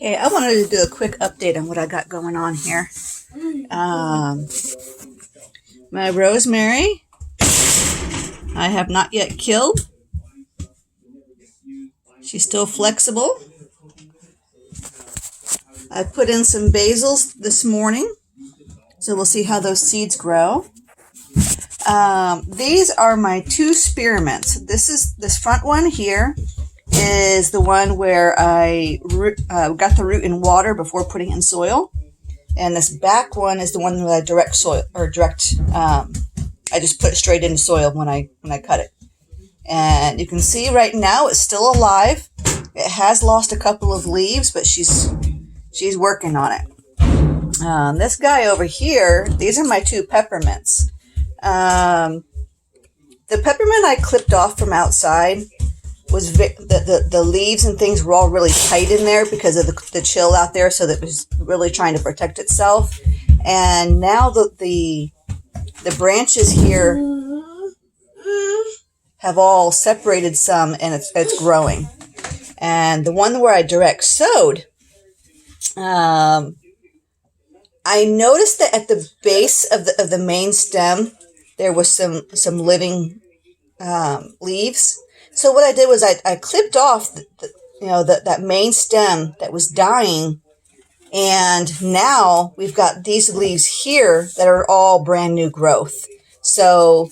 Okay, I wanted to do a quick update on what I got going on here. My rosemary, I have not yet killed. She's still flexible. I put in some basils this morning, so we'll see how those seeds grow. These are my two spearmints. This front one here is the one where I got the root in water before putting it in soil, and this back one is the one that I direct soil or direct. I just put it straight into soil when I cut it, and you can see right now it's still alive. It has lost a couple of leaves, but she's working on it. This guy over here, these are my two peppermints. The peppermint I clipped off from outside was the leaves and things were all really tight in there because of the chill out there, so that it was really trying to protect itself. And now the branches here have all separated some, and it's growing. And the one where I direct sowed, I noticed that at the base of the main stem there was some living leaves. So what I did was I clipped off that main stem that was dying, and now we've got these leaves here that are all brand new growth. So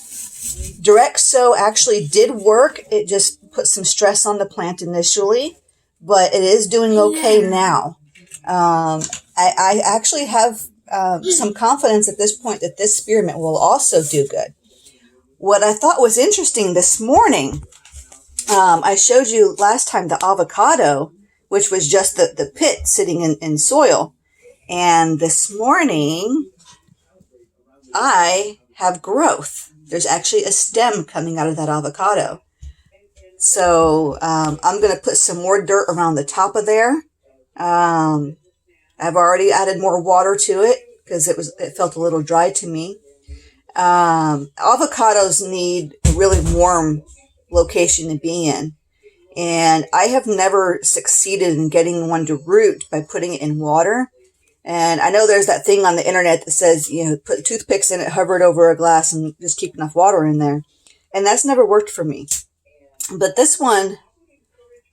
direct sow actually did work. It just put some stress on the plant initially, but it is doing okay now. I actually have some confidence at this point that this spearmint will also do good. What I thought was interesting this morning, I showed you last time the avocado, which was just the pit sitting in soil. And this morning, I have growth. There's actually a stem coming out of that avocado. So I'm going to put some more dirt around the top of there. I've already added more water to it because it felt a little dry to me. Avocados need a really warm location to be in, and I have never succeeded in getting one to root by putting it in water. And I know there's that thing on the internet that says, put toothpicks in it, hover it over a glass, and just keep enough water in there, and that's never worked for me. But this one,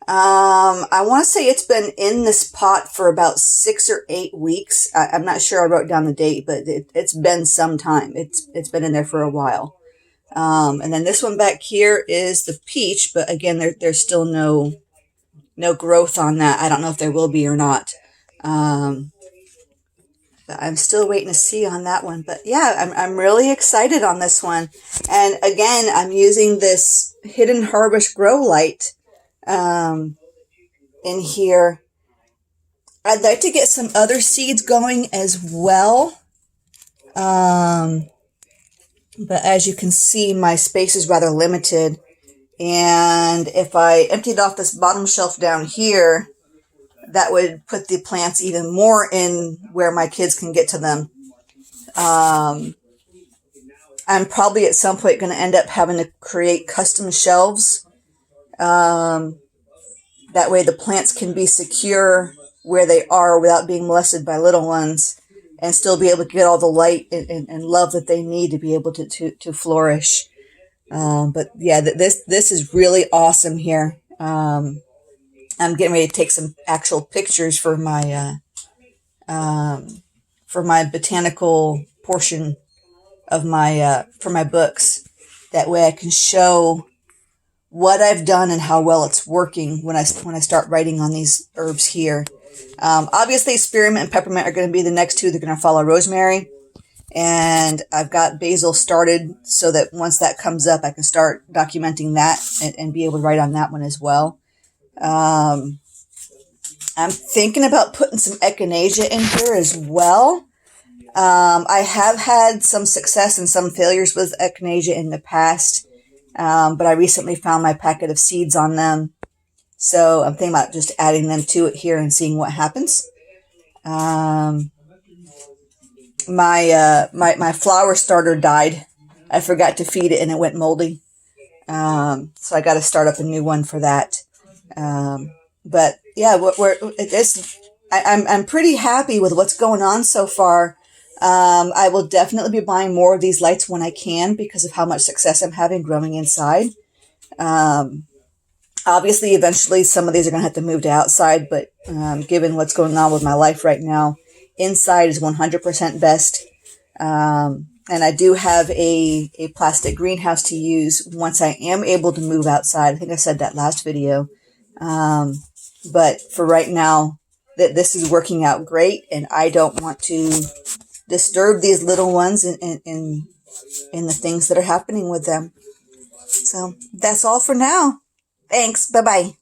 I want to say it's been in this pot for about 6 or 8 weeks. I'm not sure I wrote down the date, but it's been some time. It's been in there for a while. And then this one back here is the peach, but again, there's still no growth on that. I don't know if there will be or not. But I'm still waiting to see on that one. But yeah, I'm really excited on this one. And again, I'm using this Hidden Harvest Grow Light in here. I'd like to get some other seeds going as well. But as you can see, my space is rather limited. And if I emptied off this bottom shelf down here, that would put the plants even more in where my kids can get to them. I'm probably at some point going to end up having to create custom shelves. That way the plants can be secure where they are without being molested by little ones, and still be able to get all the light and love that they need to be able to flourish. But yeah, this is really awesome here. I'm getting ready to take some actual pictures for my botanical portion of for my books. That way I can show what I've done and how well it's working when I start writing on these herbs here. Obviously, spearmint and peppermint are going to be the next two. They're going to follow rosemary. And I've got basil started so that once that comes up, I can start documenting that and be able to write on that one as well. I'm thinking about putting some echinacea in here as well. I have had some success and some failures with echinacea in the past, but I recently found my packet of seeds on them. So I'm thinking about just adding them to it here and seeing what happens. My flower starter died. I forgot to feed it and it went moldy. So I got to start up a new one for that. But yeah, I'm pretty happy with what's going on so far. I will definitely be buying more of these lights when I can because of how much success I'm having growing inside. Obviously, eventually some of these are going to have to move to outside, but given what's going on with my life right now, inside is 100% best. And I do have a plastic greenhouse to use once I am able to move outside. I think I said that last video. But for right now, this is working out great, and I don't want to disturb these little ones in the things that are happening with them. So that's all for now. Thanks. Bye-bye.